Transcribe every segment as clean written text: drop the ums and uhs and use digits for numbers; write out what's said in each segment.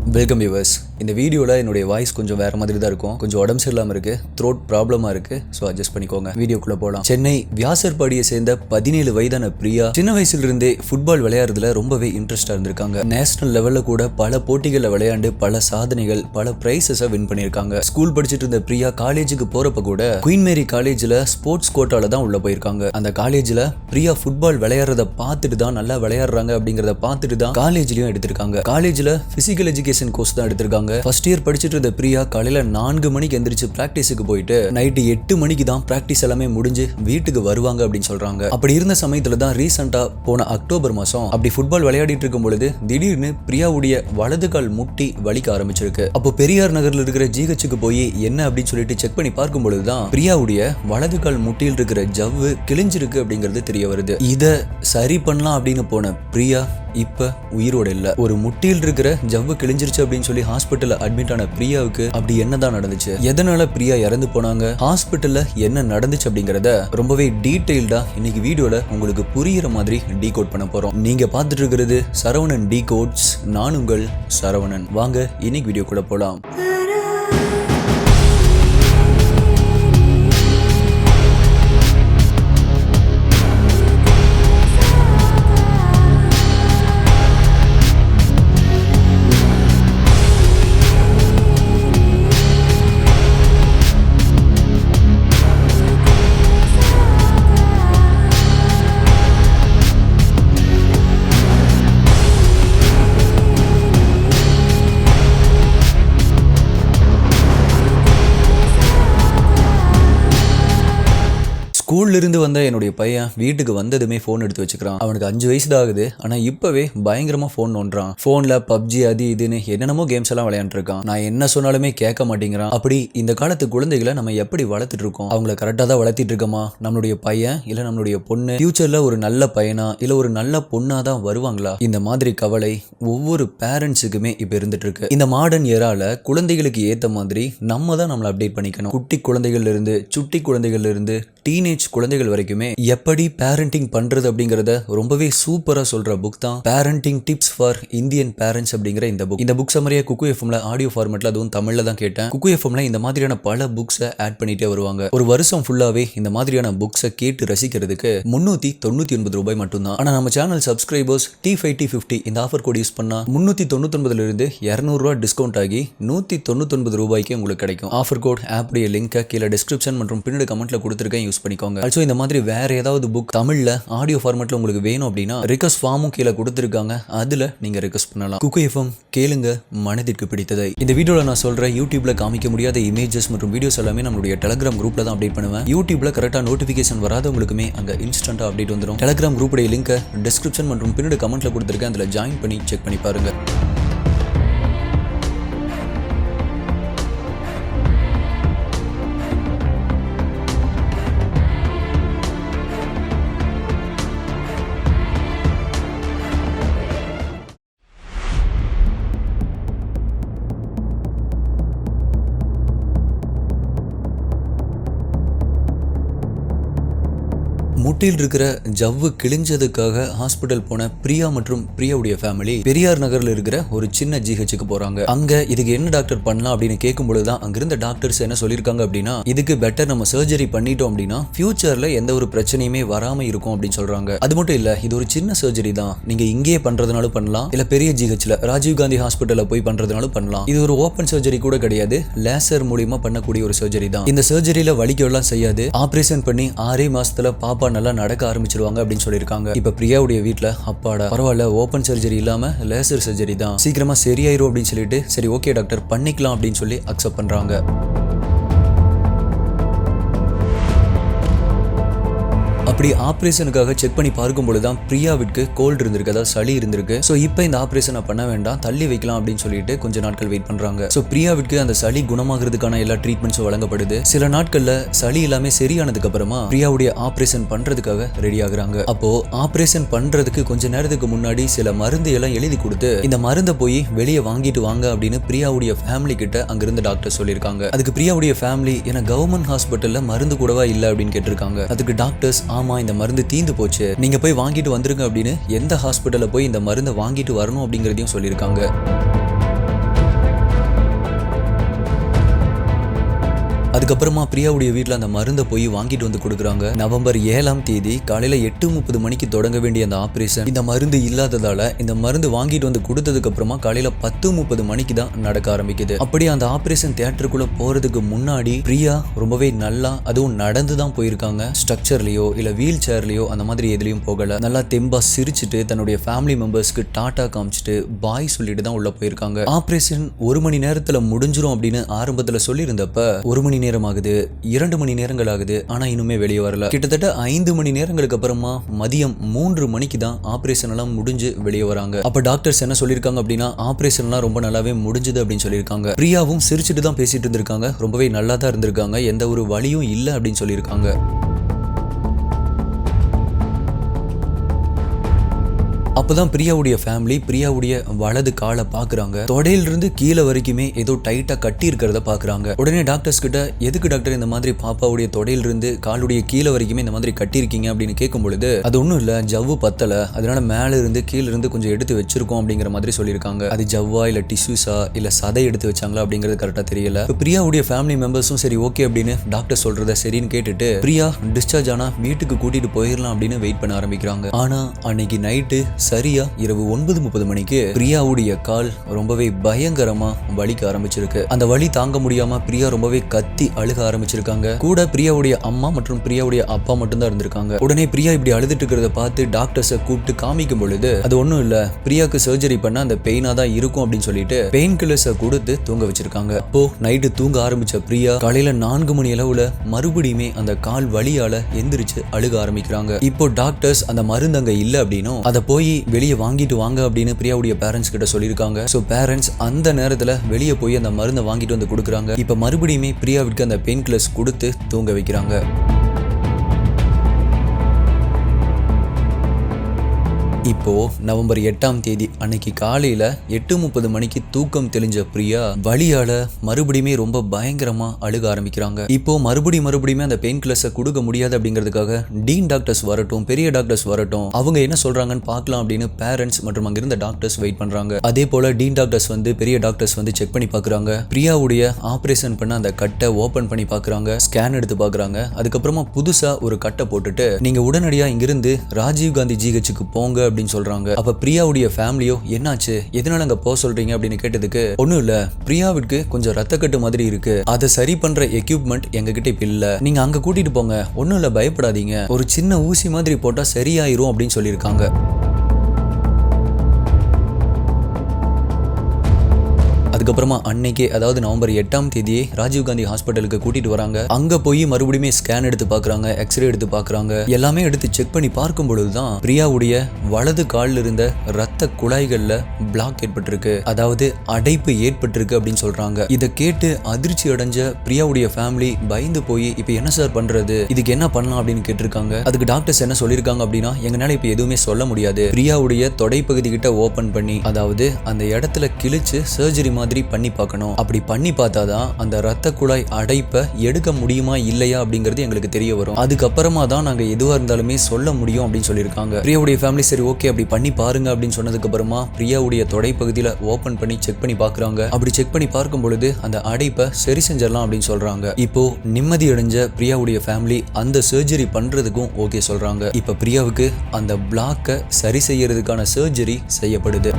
Welcome viewers. இந்த வீடியோவில் என்னுடைய வாய்ஸ் கொஞ்சம் வேறு மாதிரி தான் இருக்கும். கொஞ்சம் உடம்பு சரியில்லாமல் இருக்குது, த்ரோட் ப்ராப்ளமாக இருக்குது. ஸோ அட்ஜஸ்ட் பண்ணிக்கோங்க. வீடியோக்குள்ளே போகலாம். சென்னை வியாசர்பாடியை சேர்ந்த 17 வயதான பிரியா சின்ன வயசுலேருந்தே ஃபுட்பால் விளையாடுறதுல ரொம்பவே இன்ட்ரெஸ்டாக இருந்திருக்காங்க. நேஷனல் லெவலில் கூட பல போட்டிகளில் விளையாண்டு பல சாதனைகள், பல ப்ரைஸஸை வின் பண்ணியிருக்காங்க. ஸ்கூல் படிச்சுட்டு இருந்த பிரியா காலேஜுக்கு போகிறப்ப கூட குயின் மேரி காலேஜில் ஸ்போர்ட்ஸ் கோட்டாவில் தான் உள்ளே போயிருக்காங்க. அந்த காலேஜில் பிரியா ஃபுட்பால் விளையாடுறத பார்த்துட்டு தான், நல்லா விளையாடுறாங்க அப்படிங்கிறத பார்த்துட்டு தான் காலேஜ்லையும் எடுத்திருக்காங்க. காலேஜில் ஃபிசிக்கல் எஜுகேஷன் கோர்ஸ் தான் எடுத்திருக்காங்க. ஃபர்ஸ்ட் இயர் படிச்சுட்டு இருந்த பிரியா காலையில 4 மணிக்கு எந்திரிச்சு பிராக்டிஸுக்கு போயிட்டு நைட்டு 8 மணிக்கு தான் பிராக்டிஸ் எல்லாமே முடிஞ்சு வீட்டுக்கு வருவாங்க அப்படின்னு சொல்றாங்க. அப்படி இருந்த சமயத்துல தான் ரீசெண்டா போன அக்டோபர் மாசம் அப்படி ஃபுட்பால் விளையாடிட்டு இருக்கும் பொழுது திடீர்னு பிரியாவுடைய வலது கால் முட்டி வலிக்க ஆரம்பிச்சிருக்கு. அப்போ பெரியார் நகர்ல இருக்கிற ஜிஹெச்சுக்கு போய் என்ன அப்படின்னு சொல்லிட்டு செக் பண்ணி பார்க்கும் பொழுதுதான் பிரியாவுடைய வலது கால் முட்டியில் இருக்கிற ஜவ்வு கிழிஞ்சிருக்கு அப்படிங்கிறது தெரிய வருது. இத சரி பண்ணலாம் அப்படின்னு போன பிரியா இப்ப உயிரோட இல்ல. ஒரு முட்டியில் இருக்கிற ஜவ்வு கிழிஞ்சிருச்சு அப்படின்னு சொல்லி ஹாஸ்பிட்டல்ல அட்மிட் ஆன பிரியாவுக்கு அப்படி என்னதான் நடந்துச்சு, எதனால பிரியா இறந்து போனாங்க, ஹாஸ்பிட்டல்ல என்ன நடந்துச்சு அப்படிங்கறத ரொம்பவே டீடைல்டா இன்னைக்கு வீடியோல உங்களுக்கு புரியுற மாதிரி டீகோட் பண்ண போறோம். நீங்க பார்த்துட்டு இருக்கிறது சரவணன் டீகோட்ஸ். நான் உங்கள் சரவணன். வாங்க இன்னைக்கு வீடியோக்குள்ள போலாம். ஸ்கூல்ல இருந்து வந்த என்னுடைய பையன் வீட்டுக்கு வந்ததுமே போன் எடுத்து வச்சுக்கிறான். அவனுக்கு 5 வயசு தான் ஆகுது. ஆனா இப்பவே பயங்கரமா போன் நோண்டுறான். போன்ல பப்ஜி அது இதுன்னு என்னென்னமோ கேம்ஸ் எல்லாம் விளையாண்டு இருக்கான். நான் என்ன சொன்னாலுமே கேட்க மாட்டேங்கிறான். அப்படி இந்த காலத்து குழந்தைகளை நம்ம எப்படி வளர்த்துட்டு இருக்கோம், அவங்களை கரெக்டா தான் வளர்த்திட்டு இருக்கோமா, நம்மளுடைய பையன் இல்ல நம்மளுடைய பொண்ணு ஃபியூச்சர்ல ஒரு நல்ல பையனா இல்ல ஒரு நல்ல பொண்ணா தான் வருவாங்களா, இந்த மாதிரி கவலை ஒவ்வொரு பேரண்ட்ஸுக்குமே இப்ப இருந்துட்டு இருக்கு. இந்த மாடர்ன் ஏரால குழந்தைகளுக்கு ஏத்த மாதிரி நம்ம தான் நம்மளை அப்டேட் பண்ணிக்கணும். குட்டி குழந்தைகள்ல இருந்து சுட்டி குழந்தைகள்ல இருந்து டீனேஜ் குழந்தைகள் வரைக்குமே எப்படி பேரண்டிங் பண்றது அப்படிங்கறத ரொம்பவே சூப்பரா சொல்ற புக் தான் parenting tips for Indian parents அப்படிங்கிற இந்த புக். இந்த புக் சம்மரியா குக்கு எஃப்எம்ல ஆடியோ ஃபார்மேட்ல, அதுவும் தமிழ்ல தான் கேட்டேன். குக்கு எஃப்எம்ல இந்த மாதிரியான பல புக்ஸை ஆட் பண்ணிட்டே வருவாங்க. ஒரு வருஷம் ஃபுல்லாவே இந்த மாதிரியான புக்ஸை கேட்டு ரசிக்கிறதுக்கு 399 ரூபாய் மட்டும்தான். ஆனா நம்ம சேனல் சப்ஸ்கிரைபர்ஸ் T5T50 இந்த ஆஃபர் கோட் யூஸ் பண்ணா 399 இருந்து 200 ரூபாய் டிஸ்கவுண்ட் ஆகி 199 ரூபாய்க்கு உங்களுக்கு கிடைக்கும். ஆஃபர் கோட் ஆப்புடைய லிங்க் கீழே டிஸ்கிரிப்ஷன் மற்றும் பின்னாடி கமெண்ட்ல கொடுத்துருக்கேன், யூஸ் பண்ணிக்கோங்க. ஆல்சோ இந்த மாதிரி வேற ஏதாவது புக் தமிழ்ல ஆடியோ ஃபார்மேட்ல உங்களுக்கு வேணும் அப்படின்னா ரிக்வெஸ்ட் ஃபார்மும் கீழே கொடுத்துருக்காங்க, அதுல நீங்க ரிக்வெஸ்ட் பண்ணலாம். குக்கு எஃப்எம் கேளுங்க மனதிற்கு பிடித்ததை. இந்த வீடியோல நான் சொல்றேன் யூடியூப்ல காமிக்க முடியாத இமேஜஸ் மற்றும் வீடியோஸ் எல்லாமே நம்மளுடைய டெலிகிராம் குரூப்ல தான் அப்டேட் பண்ணுவேன். யூடியூப்ல கரெக்டா நோட்டிபிகேஷன் வராதவங்களுக்குமே அங்க இன்ஸ்டன்டா அப்டேட் வந்துடும். டெலிகிராம் குரூப்புடைய லிங்க் டிஸ்கிரிப்ஷன் மற்றும் பின்னாடி கமெண்ட்ல கொடுத்துருக்கேன், அதுல ஜாயின் பண்ணி செக் பண்ணி பாருங்க. முட்டியில் இருக்கிற ஜவ்வு கிழிஞ்சதுக்காக ஹாஸ்பிட்டல் போன பிரியா மற்றும் பிரியாவுடைய ஃபேமிலி பெரியார் நகர்ல இருக்கிற ஒரு சின்ன ஜிஹெச்சுக்கு போறாங்க. அங்க இதுக்கு என்ன டாக்டர் பண்ணலாம் அப்படின்னு கேட்கும் பொழுதுதான் அங்கிருந்த டாக்டர்ஸ் என்ன சொல்லியிருக்காங்க அப்படின்னா, இதுக்கு பெட்டர் நம்ம சர்ஜரி பண்ணிட்டோம் அப்படின்னா ஃபியூச்சர்ல எந்த ஒரு பிரச்சனையுமே வராம இருக்கும் அப்படின்னு சொல்றாங்க. அது மட்டும் இல்ல, இது ஒரு சின்ன சர்ஜரி தான். நீங்க இங்கேயே பண்றதுனாலும் பண்ணலாம், இல்ல பெரிய ஜிஹெச்ல ராஜீவ் காந்தி ஹாஸ்பிட்டல்ல போய் பண்றதுனாலும் பண்ணலாம். இது ஒரு ஓப்பன் சர்ஜரி கூட கிடையாது, லேசர் மூலியமா பண்ணக்கூடிய ஒரு சர்ஜரி தான். இந்த சர்ஜரியில வலிக்கெல்லாம் செய்யாது. ஆபரேஷன் பண்ணி 6 மாசத்துல பாப்பா நல்லா நடக்க ஆரம்பிச்சிருவாங்க அப்படின்னு சொல்லியிருக்காங்க. இப்ப பிரியாவுடைய வீட்டுல அப்பாடா பரவாயில்ல, ஓப்பன் சர்ஜரி இல்லாம லேசர் சர்ஜரி தான், சீக்கிரமா சரியாயிரும் அப்படின்னு சொல்லிட்டு சரி ஓகே டாக்டர் பண்ணிக்கலாம் அப்படின்னு சொல்லி அக்செப்ட் பண்றாங்க. அப்படி ஆப்ரேஷனுக்காக செக் பண்ணி பார்க்கும் பொழுதுதான் பிரியாவிற்கு கோல்டு இருந்திருக்கு, அதாவது சளி இருந்திருக்கு. ஸோ இப்போ இந்த ஆப்ரேஷனை பண்ண வேண்டாம், தள்ளி வைக்கலாம் அப்படின்னு சொல்லிட்டு கொஞ்ச நாட்கள் வெயிட் பண்றாங்க. ஸோ பிரியாவிற்கு அந்த சளி குணமாகிறதுக்கான எல்லா ட்ரீட்மெண்ட்ஸும் வழங்கப்படுது. சில நாட்கள்ல சளி எல்லாமே சரியானதுக்கு அப்புறமா பிரியாவுடைய ஆப்ரேஷன் பண்றதுக்காக ரெடி ஆகுறாங்க. அப்போ ஆப்ரேஷன் பண்றதுக்கு கொஞ்ச நேரத்துக்கு முன்னாடி சில மருந்து எல்லாம் எழுதி கொடுத்து இந்த மருந்தை போய் வெளியே வாங்கிட்டு வாங்க அப்படின்னு பிரியாவுடைய ஃபேமிலி கிட்ட அங்கிருந்து டாக்டர் சொல்லியிருக்காங்க. அதுக்கு பிரியாவுடைய ஃபேமிலி ஏன்னா கவர்மெண்ட் ஹாஸ்பிட்டல்ல மருந்து கூடவா இல்லை அப்படின்னு கேட்டிருக்காங்க. அதுக்கு டாக்டர்ஸ் ஆமா இந்த மருந்து தீந்து போச்சு, நீங்க போய் வாங்கிட்டு வந்துருங்க அப்படின்னு எந்த ஹாஸ்பிட்டல்ல போய் இந்த மருந்தை வாங்கிட்டு வரணும் அப்படிங்கறதையும் சொல்லியிருக்காங்க. அதுக்கப்புறமா பிரியாவுடைய வீட்டுல அந்த மருந்தை போய் வாங்கிட்டு வந்து கொடுக்குறாங்க. நவம்பர் 7ஆம் தேதி காலையில 8:30 மணிக்கு தொடங்க வேண்டிய அந்த ஆபரேஷன் இந்த மருந்து இல்லாததால இந்த மருந்து வாங்கிட்டு வந்து கொடுத்ததுக்கு அப்புறமா காலையில 10:30 மணிக்கு தான் நடக்க ஆரம்பிக்குது. அப்படி அந்த ஆபரேஷன் தியேட்டருக்குள்ள போறதுக்கு முன்னாடி பிரியா ரொம்பவே நல்லா அதுவும் நடந்து தான் போயிருக்காங்க. ஸ்ட்ரக்சர்லயோ இல்ல வீல் சேர்லயோ அந்த மாதிரி எதுலயும் போகல. நல்லா தெம்பா சிரிச்சுட்டு தன்னுடைய ஃபேமிலி மெம்பர்ஸ்க்கு டாடா காமிச்சிட்டு பாய் சொல்லிட்டு தான் உள்ள போயிருக்காங்க. ஆபரேஷன் 1 மணி நேரத்துல முடிஞ்சிரும் அப்படின்னு ஆரம்பத்துல சொல்லியிருந்தப்ப 1 மணி நேரம் ஆகுது, 2 மணி நேரங்கள் ஆகுது, ஆனா இன்னுமே வெளியே வரல. கிட்டத்தட்ட 5 மணி நேரங்களுக்கு அப்புறமா மதியம் 3 மணிக்கு தான் ஆபரேஷன் எல்லாம் முடிஞ்சு வெளியே வராங்க. அப்ப டாக்டர்ஸ் என்ன சொல்லியிருக்காங்க அப்படின்னா ஆபரேஷன் எல்லாம் ரொம்ப நல்லாவே முடிஞ்சது அப்படின்னு சொல்லியிருக்காங்க. பிரியாவும் சிரிச்சுட்டு தான் பேசிட்டு இருந்திருக்காங்க. ரொம்பவே நல்லா தான் இருந்திருக்காங்க. எந்த ஒரு வலியும் இல்லை அப்படின்னு சொல்லியிருக்காங்க. அப்பதான் பிரியாவுடைய ஃபேமிலி பிரியாவுடைய வலது காலை பாக்குறாங்க. தொடையிலிருந்து கீழே வரைக்குமே ஏதோ டைட்டா கட்டி இருக்கிறத பாக்குறாங்க. உடனே டாக்டர்ஸ் கிட்ட எதுக்கு டாக்டர் இந்த மாதிரி பாப்பாவுடைய தொடையிலிருந்து காலுடைய கீழே வரைக்குமே இந்த மாதிரி கட்டி இருக்கீங்க அப்படின்னு கேட்கும் பொழுது அது ஒன்றும் இல்ல, ஜவ்வு பத்தல, அதனால மேல இருந்து கீழே இருந்து கொஞ்சம் எடுத்து வச்சிருக்கோம் அப்படிங்கிற மாதிரி சொல்லியிருக்காங்க. அது ஜவ்வா இல்ல டிஷ்யூஸா இல்ல சதை எடுத்து வச்சாங்களா அப்படிங்கிறது கரெக்டா தெரியல. பிரியாவுடைய ஃபேமிலி மெம்பர்ஸும் சரி ஓகே அப்படின்னு டாக்டர் சொல்றத சரின்னு கேட்டுட்டு பிரியா டிஸ்சார்ஜ் ஆனா வீட்டுக்கு கூட்டிட்டு போயிடலாம் அப்படின்னு வெயிட் பண்ண ஆரம்பிக்கிறாங்க. ஆனா அன்னைக்கு நைட்டு சரியா இரவு 9:30 மணிக்கு பிரியாவுடைய கால் ரொம்பவே பயங்கரமா வலிக்க ஆரம்பிச்சிருக்கு. அந்த வலி தாங்க முடியாம பிரியா ரொம்பவே கத்தி அழுக ஆரம்பிச்சிருக்காங்க. கூட பிரியாவுடைய அம்மா மற்றும் பிரியாவுடைய அப்பா மட்டும் தான் இருந்திருக்காங்க. உடனே பிரியா இப்படி அழுதுட்டு இருக்கிறத பார்த்து டாக்டர்ஸை கூப்பிட்டு காமிக்கும் பொழுது அது ஒண்ணும் இல்ல, பிரியாக்கு சர்ஜரி பண்ண அந்த பெயினா தான் இருக்கும் அப்படின்னு சொல்லிட்டு பெயின் கில்லர்ஸை கொடுத்து தூங்க வச்சிருக்காங்க. அப்போ நைட்டு தூங்க ஆரம்பிச்ச பிரியா காலையில 4 மணி அளவுல மறுபடியுமே அந்த கால் வலியால எந்திரிச்சு அழுக ஆரம்பிக்கிறாங்க. இப்போ டாக்டர்ஸ் அந்த மருந்து அங்க இல்ல அப்படின்னும் அதை போய் வெளியே வாங்கிட்டு வாங்க அப்படின்னு பிரியாவுடைய பேரண்ட்ஸ் கிட்ட சொல்லியிருக்காங்க. ஸோ பேரண்ட்ஸ் அந்த நேரத்தில் வெளியே போய் அந்த மருந்தை வாங்கிட்டு வந்து கொடுக்குறாங்க. இப்போ மறுபடியுமே பிரியாவிற்கு அந்த பெயின் கில்லர்ஸ் கொடுத்து தூங்க வைக்கிறாங்க. இப்போ நவம்பர் 8ஆம் தேதி அன்னைக்கு காலையில 8:30 மணிக்கு தூக்கம் தெளிஞ்ச பிரியா வலியால மறுபடியுமே ரொம்ப பயங்கரமா அழுக ஆரம்பிக்கிறாங்க. இப்போ மறுபடியுமே அந்த பெயின் கில்லர்ஸை கொடுக்க முடியாது அப்படிங்கிறதுக்காக டீன் டாக்டர்ஸ் வரட்டும், பெரிய டாக்டர்ஸ் வரட்டும், அவங்க என்ன சொல்றாங்கன்னு பார்க்கலாம் அப்படின்னு பேரண்ட்ஸ் மற்றும் அங்கிருந்த டாக்டர்ஸ் வெயிட் பண்றாங்க. அதே போல டீன் டாக்டர்ஸ் வந்து பெரிய டாக்டர்ஸ் வந்து செக் பண்ணி பாக்குறாங்க. பிரியாவுடைய ஆபரேஷன் பண்ண அந்த கட்டை ஓபன் பண்ணி பாக்குறாங்க, ஸ்கேன் எடுத்து பாக்குறாங்க. அதுக்கப்புறமா புதுசா ஒரு கட்டை போட்டுட்டு நீங்க உடனடியா இங்கிருந்து ராஜீவ் காந்தி ஜிஹெச்சுக்கு போங்க அப்படின்னு சொல்றாங்க. அப்ப பிரியாவுடைய ஃபேமிலியோ என்னாச்சு, எதனால அங்க போக சொல்றீங்க அப்படின்னு கேட்டதுக்கு ஒண்ணும் இல்ல, பிரியாவுக்கு கொஞ்சம் ரத்த கட்டு மாதிரி இருக்கு, அதை சரி பண்ற எக்யூப்மெண்ட் எங்க கிட்ட இப்ப இல்ல, நீங்க அங்க கூட்டிட்டு போங்க, ஒண்ணும் இல்ல பயப்படாதீங்க, ஒரு சின்ன ஊசி மாதிரி போட்டா சரியாயிரும் அப்படின்னு சொல்லியிருக்காங்க. அதுக்கப்புறமா அன்னைக்கே அதாவது நவம்பர் 8ஆம் தேதியே ராஜீவ்காந்தி ஹாஸ்பிட்டலுக்கு கூட்டிட்டு வராங்க. அங்க போய் மறுபடியுமே ஸ்கேன் எடுத்து பாக்குறாங்க, எக்ஸ்ரே எடுத்து பாக்குறாங்க. எல்லாமே எடுத்து செக் பண்ணி பார்க்கும் பொழுதுதான் பிரியாவுடைய வலது காலில் இருந்த ரத்த குழாய்கள்ல பிளாக் ஏற்பட்டிருக்கு, அதாவது அடைப்பு ஏற்பட்டிருக்கு அப்படின்னு சொல்றாங்க. இதை கேட்டு அதிர்ச்சி அடைஞ்ச பிரியாவுடைய ஃபேமிலி பயந்து போய் இப்ப என்ன சார் பண்றது, இதுக்கு என்ன பண்ணலாம் அப்படின்னு கேட்டிருக்காங்க. அதுக்கு டாக்டர்ஸ் என்ன சொல்லியிருக்காங்க அப்படின்னா எங்கனால இப்ப எதுவுமே சொல்ல முடியாது, பிரியாவுடைய தொடைப்பகுதி கிட்ட ஓபன் பண்ணி அதாவது அந்த இடத்துல கிழிச்சு சர்ஜரி மாதிரி பண்ணி பார்க்கணும், அப்படி பண்ணி பார்த்தாதான் அந்த ரத்த குழாய் அடைப்பை எடுக்க முடியுமா இல்லையா அப்படிங்கிறது எங்களுக்கு தெரிய வரும், அதுக்கப்புறமா தான் நாங்க எதுவா இருந்தாலுமே சொல்ல முடியும் அப்படின்னு சொல்லியிருக்காங்க. பிரியாவுடைய ஃபேமிலி சரி ஓகே அப்படி பண்ணி பாருங்க அப்படின்னு சொன்னதுக்கு அப்புறமா பிரியாவுடைய தொடை பகுதியில ஓபன் பண்ணி செக் பண்ணி பாக்குறாங்க. அப்படி செக் பண்ணி பார்க்கும் பொழுது அந்த அடைப்பை சரி செஞ்சிடலாம் அப்படின்னு சொல்றாங்க. இப்போ நிம்மதி அடைஞ்ச பிரியாவுடைய ஃபேமிலி அந்த சர்ஜரி பண்றதுக்கும் ஓகே சொல்றாங்க. இப்ப பிரியாவுக்கு அந்த பிளாக்கை சரி செய்யறதுக்கான சர்ஜரி செய்யப்படுது.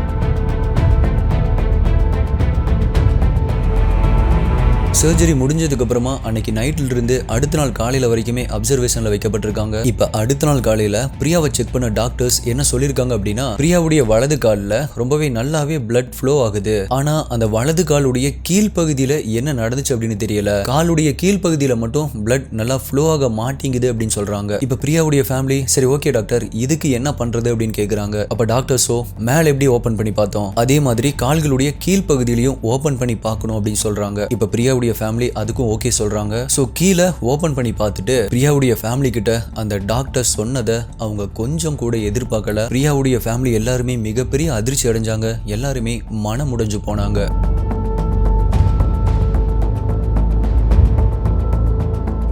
சர்ஜரி முடிஞ்சதுக்கு அப்புறமா அன்னைக்கு நைட்ல இருந்து அடுத்த நாள் காலையில வரைக்குமே அப்சர்வேஷன்ல வைக்கப்பட்டிருக்காங்க. இப்ப அடுத்த நாள் காலையில பிரியாவை செக் பண்ண டாக்டர்ஸ் என்ன சொல்லிருக்காங்க அப்படின்னா பிரியாவுடைய வலது கால்ல ரொம்பவே நல்லாவே பிளட் ஃப்ளோ ஆகுது, ஆனா அந்த வலது காலுடைய கீழ்பகுதியில என்ன நடந்துச்சு அப்படின்னு தெரியல, காலுடைய கீழ்பகுதியில மட்டும் பிளட் நல்லா ஃப்ளோ ஆக மாட்டேங்குது அப்படின்னு சொல்றாங்க. இப்ப பிரியாவுடைய ஃபேமிலி சரி ஓகே டாக்டர் இதுக்கு என்ன பண்றது அப்படின்னு கேக்குறாங்க. அப்ப டாக்டர்ஸோ மேல எப்படி ஓபன் பண்ணி பார்த்தோம் அதே மாதிரி கால்களுடைய கீழ்பகுதியிலையும் ஓபன் பண்ணி பார்க்கணும் அப்படின்னு சொல்றாங்க. இப்ப பிரியாவுடைய ஃபேமிலி அதுக்கும் ஓகே சொல்றாங்க. சோ கீழே ஓபன் பண்ணி பார்த்துட்டு பிரியாவுடைய ஃபேமிலி கிட்ட அந்த டாக்டர் சொன்னதை அவங்க கொஞ்சம் கூட எதிர்பார்க்கல. பிரியாவுடைய ஃபேமிலி எல்லாருமே மிகப்பெரிய அதிர்ச்சி அடைஞ்சாங்க, எல்லாருமே மனம் உடைஞ்சு போனாங்க.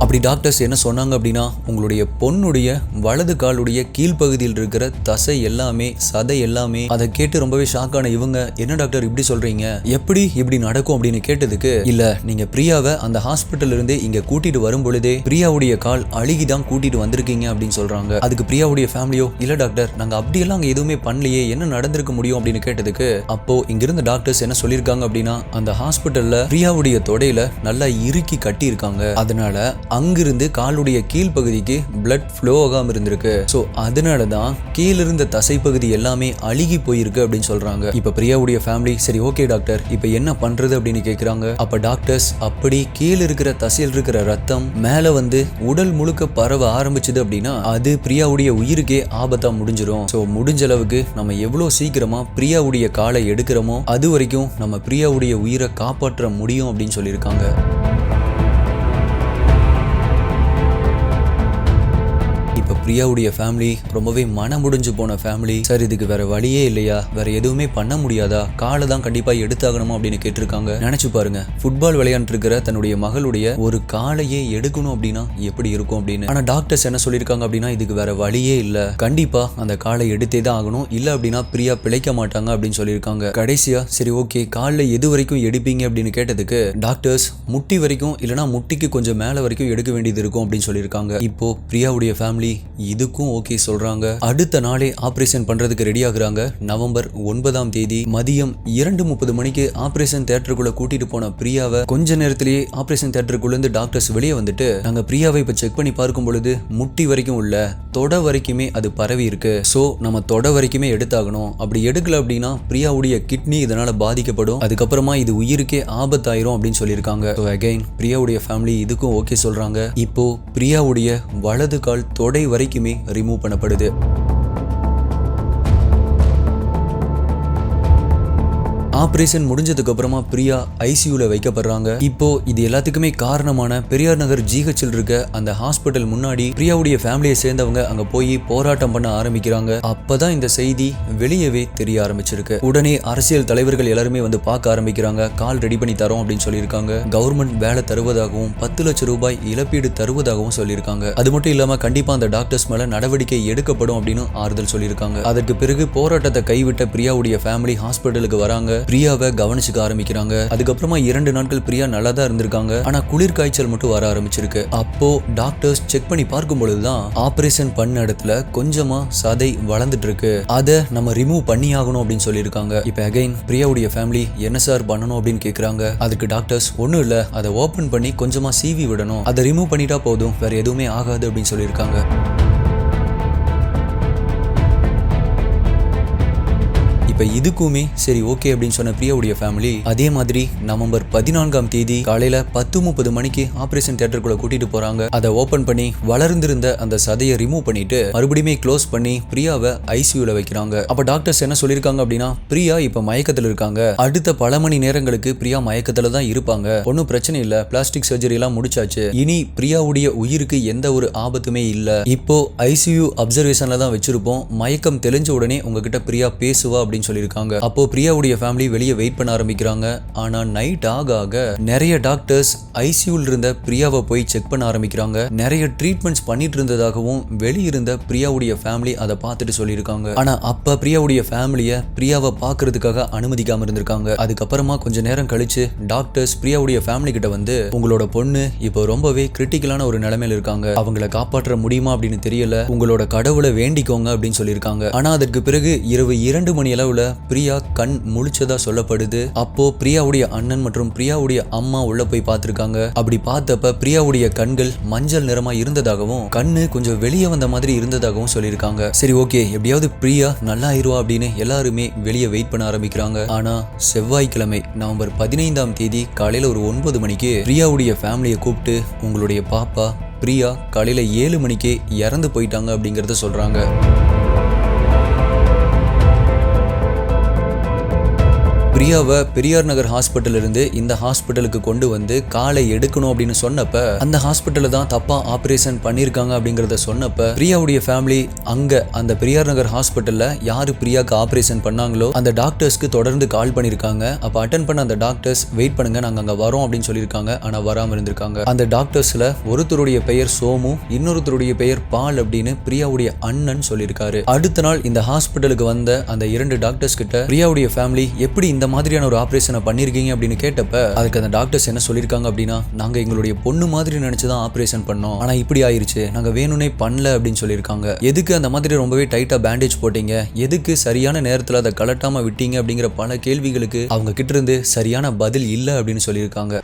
அப்படி டாக்டர்ஸ் என்ன சொன்னாங்க அப்படின்னா, உங்களுடைய பொண்ணுடைய வலது காலுடைய கீழ்ப்பகுதியில் இருக்கிற தசை எல்லாமே, சதை எல்லாமே. அதை கேட்டு ரொம்பவே ஷாக்கான இவங்க, என்ன டாக்டர் இப்படி சொல்றீங்க, எப்படி இப்படி நடக்கும் அப்படின்னு கேட்டதுக்கு, இல்ல நீங்க பிரியாவை அந்த ஹாஸ்பிட்டல் இருந்து இங்க கூட்டிட்டு வரும் பொழுதே பிரியாவுடைய கால் அழுகிதான் கூட்டிட்டு வந்திருக்கீங்க அப்படின்னு சொல்றாங்க. அதுக்கு பிரியாவுடைய ஃபேமிலியோ, இல்ல டாக்டர் நாங்க அப்படியெல்லாம் அங்க எதுவுமே பண்ணலையே, என்ன நடந்திருக்க முடியும் அப்படின்னு கேட்டதுக்கு, அப்போ இங்கிருந்த டாக்டர்ஸ் என்ன சொல்லியிருக்காங்க அப்படின்னா, அந்த ஹாஸ்பிட்டல்ல பிரியாவுடைய தொடையில நல்லா இறுக்கி கட்டி இருக்காங்க. அதனால அங்கிருந்து காலுடைய கீழ்ப்பகுதிக்கு பிளட் ஃப்ளோ ஆகாம இருந்திருக்கு. சோ அதனாலதான் கீழிருந்த தசைப்பகுதி எல்லாமே அழுகி போயிருக்கு அப்படின்னு சொல்றாங்க. இப்ப பிரியாவுடைய ஃபேமிலி, சரி ஓகே டாக்டர் இப்ப என்ன பண்றது அப்படின்னு கேக்குறாங்க. அப்ப டாக்டர்ஸ், அப்படி கீழே இருக்கிற தசையில் இருக்கிற ரத்தம் மேல வந்து உடல் முழுக்க பரவ ஆரம்பிச்சது அப்படின்னா அது பிரியாவுடைய உயிருக்கே ஆபத்தா முடிஞ்சிடும். சோ முடிஞ்ச அளவுக்கு நம்ம எவ்வளவு சீக்கிரமா பிரியாவுடைய காலை எடுக்கிறோமோ அது வரைக்கும் நம்ம பிரியாவுடைய உயிரை காப்பாற்ற முடியும் அப்படின்னு சொல்லியிருக்காங்க. பிரியாவுடைய ஃபேமிலி ரொம்பவே மனம் முடிஞ்சு போன ஃபேமிலி. சார் இதுக்கு வேற வழியே இல்லையா, வேற எதுவுமே பண்ண முடியாதா, காலை தான் கண்டிப்பா எடுத்தாகணுமா அப்படின்னு கேட்டிருக்காங்க. நினைச்சு பாருங்க, ஃபுட்பால் விளையாண்டு இருக்கிற தன்னுடைய மகளுடைய ஒரு காலையே எடுக்கணும் அப்படின்னா எப்படி இருக்கும் அப்படின்னு. ஆனா டாக்டர்ஸ் என்ன சொல்லியிருக்காங்க அப்படின்னா, இதுக்கு வேற வழியே இல்ல, கண்டிப்பா அந்த காலை எடுத்தே தான் ஆகணும், இல்ல அப்படின்னா பிரியா பிழைக்க மாட்டாங்க அப்படின்னு சொல்லியிருக்காங்க. கடைசியா சரி ஓகே காலில் எது வரைக்கும் எடுப்பீங்க அப்படின்னு கேட்டதுக்கு டாக்டர்ஸ் முட்டி வரைக்கும் இல்லைன்னா முட்டிக்கு கொஞ்சம் மேல வரைக்கும் எடுக்க வேண்டியது இருக்கும் அப்படின்னு சொல்லியிருக்காங்க. இப்போ பிரியாவுடைய ஃபேமிலி இதுக்கும் ஓகே சொல்றாங்க. அடுத்த நாளே ஆபரேஷன் பண்றதுக்கு ரெடி ஆகுறாங்க. நவம்பர் 9ஆம் தேதி மதியம் 2:30 மணிக்கு ஆபரேஷன் தியேட்டருக்குள்ள கூட்டிட்டு போன பிரியாவை கொஞ்ச நேரத்திலேயே ஆபரேஷன் தியேட்டருக்குள்ள இருந்து டாக்டர்ஸ் வெளியே வந்துட்டு, நாங்க பிரியாவை இப்ப செக் பண்ணி பார்க்கும் பொழுது முட்டி வரைக்கும் உள்ள தொட வரைக்குமே அது பரவி இருக்கு. சோ நம்ம தொட வரைக்குமே எடுத்தாகணும், அப்படி எடுக்கல அப்படின்னா பிரியாவுடைய கிட்னி இதனால பாதிக்கப்படும், அதுக்கப்புறமா இது உயிருக்கே ஆபத்தாயிரும் அப்படின்னு சொல்லியிருக்காங்க. ஸோ அகைன் பிரியாவுடைய ஃபேமிலி இதுக்கும் ஓகே சொல்றாங்க. இப்போ பிரியாவுடைய வலது கால் தொடை வரைக்குமே ரிமூவ் பண்ணப்படுது. ஆபரேஷன் முடிஞ்சதுக்கு அப்புறமா பிரியா ஐசியூல வைக்கப்படுறாங்க. இப்போ இது எல்லாத்துக்குமே காரணமான பெரியார் நகர் ஜிஹெச்ல இருக்க அந்த ஹாஸ்பிட்டல் முன்னாடி பிரியாவுடைய ஃபேமிலியை சேர்ந்தவங்க அங்க போய் போராட்டம் பண்ண ஆரம்பிக்கிறாங்க. அப்பதான் இந்த செய்தி வெளியவே தெரிய ஆரம்பிச்சிருக்கு. உடனே அரசியல் தலைவர்கள் எல்லாருமே வந்து பார்க்க ஆரம்பிக்கிறாங்க. கால் ரெடி பண்ணி தரோம் அப்படின்னு சொல்லியிருக்காங்க. கவர்மெண்ட் வேலை தருவதாகவும் 10 லட்சம் ரூபாய் இழப்பீடு தருவதாகவும் சொல்லியிருக்காங்க. அது மட்டும் இல்லாம கண்டிப்பா அந்த டாக்டர்ஸ் மேல நடவடிக்கை எடுக்கப்படும் அப்படின்னு ஆறுதல் சொல்லியிருக்காங்க. அதற்கு பிறகு போராட்டத்தை கைவிட்ட பிரியாவுடைய ஃபேமிலி ஹாஸ்பிட்டலுக்கு வராங்க. பிரியாவை கவனிச்சுக்க ஆரம்பிக்கிறாங்க. அதுக்கப்புறமா 2 நாட்கள் பிரியா நல்லா தான் இருந்திருக்காங்க. ஆனா குளிர் காய்ச்சல் மட்டும் வர ஆரம்பிச்சிருக்கு. அப்போ டாக்டர்ஸ் செக் பண்ணி பார்க்கும் பொழுதுதான் ஆபரேஷன் பண்ண இடத்துல கொஞ்சமா சதை வளர்ந்துட்டு இருக்கு, அதை நம்ம ரிமூவ் பண்ணி ஆகணும் அப்படின்னு சொல்லியிருக்காங்க. இப்ப அகைன் பிரியாவுடைய ஃபேமிலி என்ன சார் பண்ணணும் அப்படின்னு கேக்குறாங்க. அதுக்கு டாக்டர்ஸ் ஒன்னும் இல்ல, அதை ஓபன் பண்ணி கொஞ்சமா சீவி விடணும், அதை ரிமூவ் பண்ணிட்டா போதும், வேற எதுவுமே ஆகாது அப்படின்னு சொல்லியிருக்காங்க. இப்ப இதுக்குமே சரி ஓகே அப்படின்னு சொன்ன பிரியாவுடைய ஃபேமிலி அதே மாதிரி நவம்பர் 14ஆம் தேதி காலையில 10:30 மணிக்கு ஆபரேஷன் தியேட்டருக்குள்ள கூட்டிட்டு போறாங்க. அதை ஓபன் பண்ணி வளர்ந்திருந்த அந்த சதையை ரிமூவ் பண்ணிட்டு மறுபடியுமே க்ளோஸ் பண்ணி பிரியாவை ஐசியூல வைக்கிறாங்க. அப்ப டாக்டர்ஸ் என்ன சொல்லியிருக்காங்க அப்படின்னா, பிரியா இப்ப மயக்கத்துல இருக்காங்க, அடுத்த பல மணி நேரங்களுக்கு பிரியா மயக்கத்துல தான் இருப்பாங்க, ஒன்னும் பிரச்சனை இல்ல, பிளாஸ்டிக் சர்ஜரி எல்லாம் முடிச்சாச்சு, இனி பிரியாவுடைய உயிருக்கு எந்த ஒரு ஆபத்துமே இல்ல, இப்போ ஐசியூ அப்சர்வேஷன்ல தான் வச்சிருப்போம், மயக்கம் தெளிஞ்ச உடனே உங்ககிட்ட பிரியா பேசுவா அப்படின்னு சொல்லியிருக்காங்க. அப்போ பிரியாவுடைய ஃபேமிலி வெளியே வெயிட் பண்ண ஆரம்பிக்கிறாங்க. ஆனா நைட் ஆக ஆக நிறைய டாக்டர்ஸ் ஐசியூல இருந்த பிரியாவை போய் செக் பண்ண ஆரம்பிக்கிறாங்க. நிறைய ட்ரீட்மெண்ட்ஸ் பண்ணிட்டு இருந்ததாகவும் வெளியிருந்த பிரியாவுடைய ஃபேமிலி அதை பார்த்துட்டு சொல்லியிருக்காங்க. ஆனா அப்ப பிரியாவுடைய ஃபேமிலியை பிரியாவை பார்க்கறதுக்காக அனுமதிக்காம இருந்திருக்காங்க. அதுக்கப்புறமா கொஞ்ச நேரம் கழிச்சு டாக்டர்ஸ் பிரியாவுடைய ஃபேமிலி கிட்ட வந்து, உங்களோட பொண்ணு இப்போ ரொம்பவே கிரிட்டிக்கலான ஒரு நிலைமையில இருக்காங்க, அவங்கள காப்பாற்ற முடியுமா அப்படின்னு தெரியல, உங்களோட கடவுளை வேண்டிக்கோங்க அப்படின்னு சொல்லியிருக்காங்க. ஆனா அதற்கு பிறகு இரவு 2 மணி அளவுல பிரியா கண் முழிச்சதா சொல்லப்படுது. அப்போ பிரியாவுடைய அண்ணன் மற்றும் பிரியாவுடைய அம்மா உள்ள போய் பார்த்திருக்காங்க. அப்படி பார்த்தப்ப பிரியாவுடைய கண்கள் மஞ்சள் நிறமா இருந்ததாகவும் கண்ணு கொஞ்சம் வெளியே வந்த மாதிரி இருந்ததாகவும் சொல்லியிருக்காங்க. சரி ஓகே எப்படியாவது பிரியா நல்லா ஆயிருவா அப்படின்னு எல்லாருமே வெளியே வெயிட் பண்ண ஆரம்பிக்கிறாங்க. ஆனா செவ்வாய்க்கிழமை நவம்பர் 15ஆம் தேதி காலையில ஒரு 9 மணிக்கு பிரியாவுடைய ஃபேமிலியை கூப்பிட்டு, உங்களுடைய பாப்பா பிரியா காலையில 7 மணிக்கே இறந்து போயிட்டாங்க அப்படிங்கறத சொல்றாங்க. பிரியாவை பெரியார் நகர் ஹாஸ்பிட்டல் இருந்து இந்த ஹாஸ்பிட்டலுக்கு கொண்டு வந்து காலை எடுக்கணும் அப்படின்னு சொன்னப்ப அந்த ஹாஸ்பிட்டல்ல தான் தப்பா ஆபரேஷன் பண்ணிருக்காங்க அப்படிங்கறத சொன்னப்ப பிரியாவுடைய ஃபேமிலி அங்க அந்த பெரியார் நகர் ஹாஸ்பிட்டல்ல யாரு பிரியாக்கு ஆபரேஷன் பண்ணாங்களோ அந்த டாக்டர்ஸ்க்கு தொடர்ந்து கால் பண்ணிருக்காங்க. அப்ப அட்டென்ட் பண்ண அந்த டாக்டர்ஸ் வெயிட் பண்ணுங்க, நாங்க அங்க வரோம் அப்படின்னு சொல்லியிருக்காங்க. ஆனா வராம இருந்திருக்காங்க. அந்த டாக்டர்ஸ்ல ஒருத்தருடைய பெயர் சோமு, இன்னொருத்தருடைய பெயர் பால் அப்படின்னு பிரியாவுடைய அண்ணன் சொல்லியிருக்காரு. அடுத்த நாள் இந்த ஹாஸ்பிட்டலுக்கு வந்த அந்த 2 டாக்டர்ஸ் கிட்ட பிரியாவுடைய ஃபேமிலி எப்படி இந்த மாதிரியான ஒரு ஆபரேஷனை பண்ணிருக்கீங்க அப்படின்னு கேட்டப்ப அதுக்கு அந்த டாக்டர்ஸ் என்ன சொல்லியிருக்காங்க அப்படின்னா, நாங்க எங்களுடைய பொண்ணு மாதிரி நினைச்சுதான் ஆபரேஷன் பண்ணோம், ஆனா இப்படி ஆயிருச்சு, நாங்க வேணும்னே பண்ணல அப்படின்னு சொல்லியிருக்காங்க. எதுக்கு அந்த மாதிரி ரொம்பவே டைட்டா பேண்டேஜ் போட்டீங்க, எதுக்கு சரியான நேரத்துல அதை கலட்டாம விட்டீங்க அப்படிங்கிற பல கேள்விகளுக்கு அவங்க கிட்ட இருந்து சரியான பதில் இல்லை அப்படின்னு சொல்லியிருக்காங்க.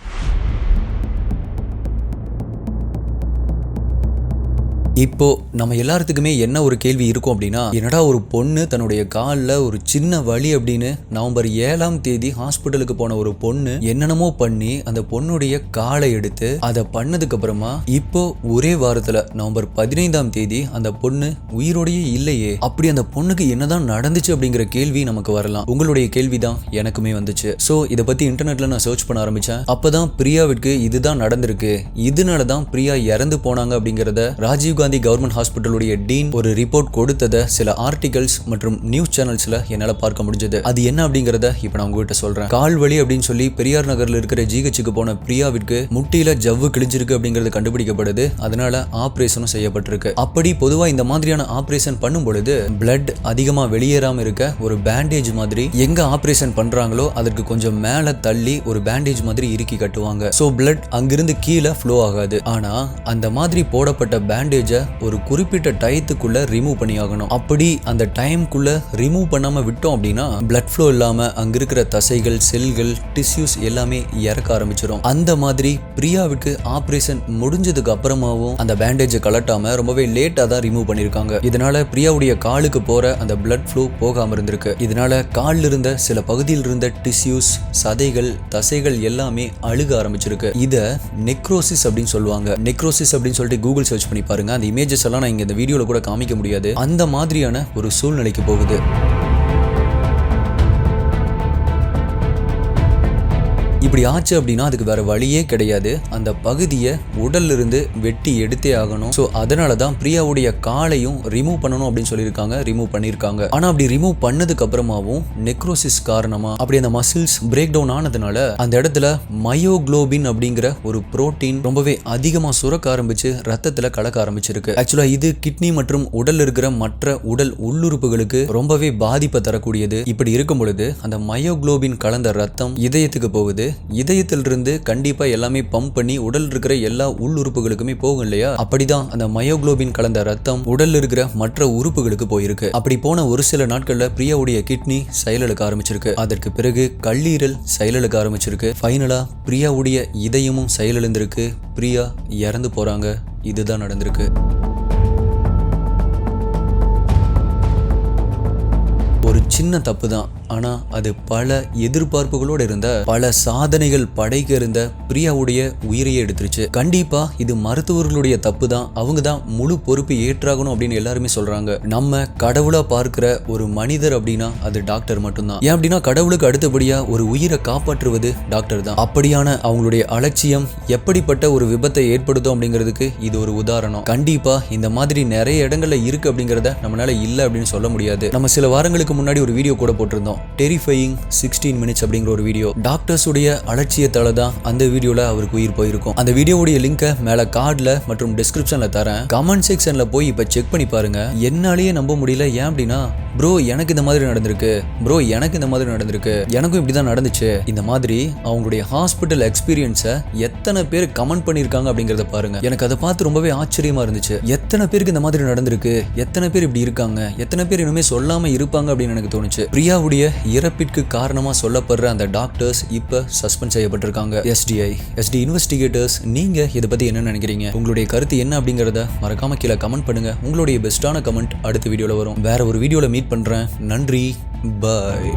இப்போ நம்ம எல்லாத்துக்குமே என்ன ஒரு கேள்வி இருக்கும் அப்படின்னா, என்னடா ஒரு பொண்ணு தன்னுடைய காலில் ஒரு சின்ன வலி அப்படின்னு நவம்பர் 7ஆம் தேதி ஹாஸ்பிட்டலுக்கு போன ஒரு பொண்ணு என்னென்னமோ பண்ணி அந்த பொண்ணுடைய காலை எடுத்து அதை பண்ணதுக்கு அப்புறமா இப்போ ஒரே வாரத்துல நவம்பர் 15ஆம் தேதி அந்த பொண்ணு உயிரோடையே இல்லையே, அப்படி அந்த பொண்ணுக்கு என்னதான் நடந்துச்சு அப்படிங்கிற கேள்வி நமக்கு வரலாம். உங்களுடைய கேள்வி தான் எனக்குமே வந்துச்சு. ஸோ இதை பத்தி இன்டர்நெட்ல நான் சர்ச் பண்ண ஆரம்பிச்சேன். அப்பதான் பிரியாவிற்கு இதுதான் நடந்திருக்கு, இதனாலதான் பிரியா இறந்து போனாங்க அப்படிங்கறத ராஜீவ் காந்தி கவர்மெண்ட் ஹாஸ்பிட்டலுடைய டீன் ஒரு ரிப்போர்ட் கொடுத்தத சில ஆர்டிகல்ஸ் மற்றும் நியூஸ் சேனல்ஸ்ல என்னால பார்க்க முடிஞ்சது. அது என்ன அப்படிங்கறத இப்ப நான் உங்ககிட்ட சொல்றேன். கால் வலி அப்படின்னு சொல்லி பெரியார் நகர்ல இருக்கிற ஜிஹெச்சுக்கு போன பிரியாவிற்கு முட்டியில ஜவ்வு கிழிஞ்சிருக்கு அப்படிங்கிறது கண்டுபிடிக்கப்படுது. அதனால ஆபரேஷனும் செய்யப்பட்டிருக்கு. அப்படி பொதுவா இந்த மாதிரியான ஆபரேஷன் பண்ணும் பொழுது பிளட் அதிகமா வெளியேறாம இருக்க ஒரு பேண்டேஜ் மாதிரி எங்க ஆபரேஷன் பண்றாங்களோ அதற்கு கொஞ்சம் மேல தள்ளி ஒரு பேண்டேஜ் மாதிரி இறுக்கி கட்டுவாங்க. சோ பிளட் அங்கிருந்து கீழே ஃப்ளோ ஆகாது. ஆனா அந்த மாதிரி போடப்பட்ட பேண்டேஜ ஒரு குறிப்பிட்ட டயத்துக்குள்ள ரிமூவ் பண்ணி ஆகணும். அப்படி அந்த டைம்குள்ள ரிமூவ் பண்ணாம விட்டோம் அப்படின்னா பிளட் ஃப்ளோ இல்லாம அங்க இருக்கிற தசைகள், செல்கள், டிஷ்யூஸ் எல்லாமே இறக்க ஆரம்பிச்சிடும். அந்த மாதிரி பிரியாவுக்கு ஆபரேஷன் முடிஞ்சதுக்கு அப்புறமாவும் அந்த பேண்டேஜை கலட்டாம ரொம்பவே லேட்டா தான் ரிமூவ் பண்ணிருக்காங்க. இதனால பிரியாவுடைய காலுக்கு போற அந்த பிளட் ஃப்ளோ போகாம இருந்திருக்கு. இதனால காலில் இருந்த சில பகுதியில் இருந்த டிஷ்யூஸ், சதைகள், தசைகள் எல்லாமே அழுக ஆரம்பிச்சிருக்கு. இத நெக்ரோசிஸ் அப்படின்னு சொல்லுவாங்க. நெக்ரோசிஸ் அப்படின்னு சொல்லிட்டு கூகுள் சர்ச் பண்ணி பாருங்க. அந்த இமேஜஸ் எல்லாம் நான் இங்க இந்த வீடியோல கூட காமிக்க முடியாது. அந்த மாதிரியான ஒரு சூழ்நிலைக்கு போகுது. இப்படி ஆச்சு அப்படின்னா அதுக்கு வேற வழியே கிடையாது. அந்த பகுதியை உடல்ல இருந்து வெட்டி எடுத்தே ஆகணும். ஸோ அதனால தான் பிரியாவுடைய காலையும் ரிமூவ் பண்ணணும் அப்படின்னு சொல்லியிருக்காங்க. ரிமூவ் பண்ணியிருக்காங்க. ஆனா அப்படி ரிமூவ் பண்ணதுக்கு அப்புறமாவும் நெக்ரோசிஸ் காரணமா அப்படி அந்த மசில்ஸ் பிரேக் டவுன் ஆனதுனால அந்த இடத்துல மயோகுளோபின் அப்படிங்கிற ஒரு புரோட்டீன் ரொம்பவே அதிகமா சுரக்க ஆரம்பிச்சு ரத்தத்துல கலக்க ஆரம்பிச்சிருக்கு. ஆக்சுவலா இது கிட்னி மற்றும் உடல் இருக்கிற மற்ற உடல் உள்ளுறுப்புகளுக்கு ரொம்பவே பாதிப்பை தரக்கூடியது. இப்படி இருக்கும் பொழுது அந்த மயோகுளோபின் கலந்த ரத்தம் இதயத்துக்கு போகுது. இதயத்திலிருந்து கண்டிப்பா எல்லாமே பம்ப் பண்ணி உடல் இருக்கிற எல்லா உள் உறுப்புகளுக்குமே போகும் இல்லையா? அப்படிதான் அந்த மயோகுளோபின் கலந்த ரத்தம் உடல்ல இருக்கிற மற்ற உறுப்புகளுக்கு போயிருக்கு. அப்படி போன ஒரு சில நாட்கள்ல பிரியாவுடைய கிட்னி செயலிழக்க ஆரம்பிச்சிருக்கு. அதற்கு பிறகு கல்லீரல் செயலிழக்க ஆரம்பிச்சிருக்கு. ஃபைனலா பிரியாவுடைய இதயமும் செயலிழந்திருக்கு. பிரியா இறந்து போறாங்க. இதுதான் நடந்திருக்கு. ஒரு சின்ன தப்பு தான், ஆனா அது பல எதிர்பார்ப்புகளோடு இருந்த பல சாதனைகள் படைக்க இருந்த பிரியாவுடைய உயிரையே எடுத்துருச்சு. கண்டிப்பா இது மருத்துவர்களுடைய தப்பு தான். அவங்க தான் முழு பொறுப்பு ஏற்றாகணும் அப்படின்னு எல்லாருமே சொல்றாங்க. நம்ம கடவுளா பார்க்கிற ஒரு மனிதர் அப்படின்னா அது டாக்டர் மட்டும்தான். ஏன் அப்படின்னா கடவுளுக்கு அடுத்தபடியா ஒரு உயிரை காப்பாற்றுவது டாக்டர் தான். அப்படியான அவங்களுடைய அலட்சியம் எப்படிப்பட்ட ஒரு விபத்தை ஏற்படுத்தும் அப்படிங்கிறதுக்கு இது ஒரு உதாரணம். கண்டிப்பா இந்த மாதிரி நிறைய இடங்கள்ல இருக்கு அப்படிங்கறத நம்மளால இல்ல அப்படின்னு சொல்ல முடியாது. நம்ம சில வாரங்களுக்கு முன்னாடி ஒரு வீடியோ கூட போட்டிருந்தோம். டெரிஃபையிங் 16 minutes அப்படிங்கிற ஒரு வீடியோ. டாக்டர்ஸ் உடைய அலட்சியத்தால தான் அந்த வீடியோல அவருக்கு உயிர் போயிருக்கும். அந்த வீடியோவுடைய லிங்கை மேல கார்ட்ல மற்றும் டிஸ்கிரிப்ஷன்ல தரேன். கமெண்ட் செக்ஷன்ல போய் இப்ப செக் பண்ணி பாருங்க. என்னாலேயே நம்ப முடியல. ஏன் அப்படின்னா ப்ரோ எனக்கு இந்த மாதிரி நடந்திருக்கு, ப்ரோ எனக்கு இந்த மாதிரி நடந்திருக்கு, எனக்கும் இப்படிதான் நடந்துச்சு. இந்த மாதிரி அவங்களுடைய ஹாஸ்பிட்டல் எக்ஸ்பீரியன்ஸை எத்தனை பேர் கமெண்ட் பண்ணியிருக்காங்க அப்படிங்கிறத பாருங்க. எனக்கு அதை பார்த்து ரொம்பவே ஆச்சரியமா இருந்துச்சு. எத்தனை பேருக்கு இந்த மாதிரி நடந்திருக்கு, எத்தனை பேர் இப்படி இருக்காங்க, எத்தனை பேர் இனிமே சொல்லாம இருப்பாங்க அப்படின்னு எனக்கு தோணுச்சு. பிரியாவுடைய இறப்பிற்கு காரணமா சொல்லப்படுற அந்த டாக்டர்ஸ் இப்ப சஸ்பெண்ட் செய்யப்பட்டிருக்காங்க. எஸ்டி இன்வெஸ்டிகேட்டர்ஸ், நீங்க இதை பத்தி என்ன நினைக்கிறீங்க? உங்களுடைய கருத்து என்ன அப்படிங்கறத மறக்காம கீழே கமெண்ட் பண்ணுங்க. உங்களுடைய பெஸ்டான கமெண்ட் அடுத்த வீடியோல வரும். வேற ஒரு வீடியோல மீட் பண்றேன். நன்றி, பாய்.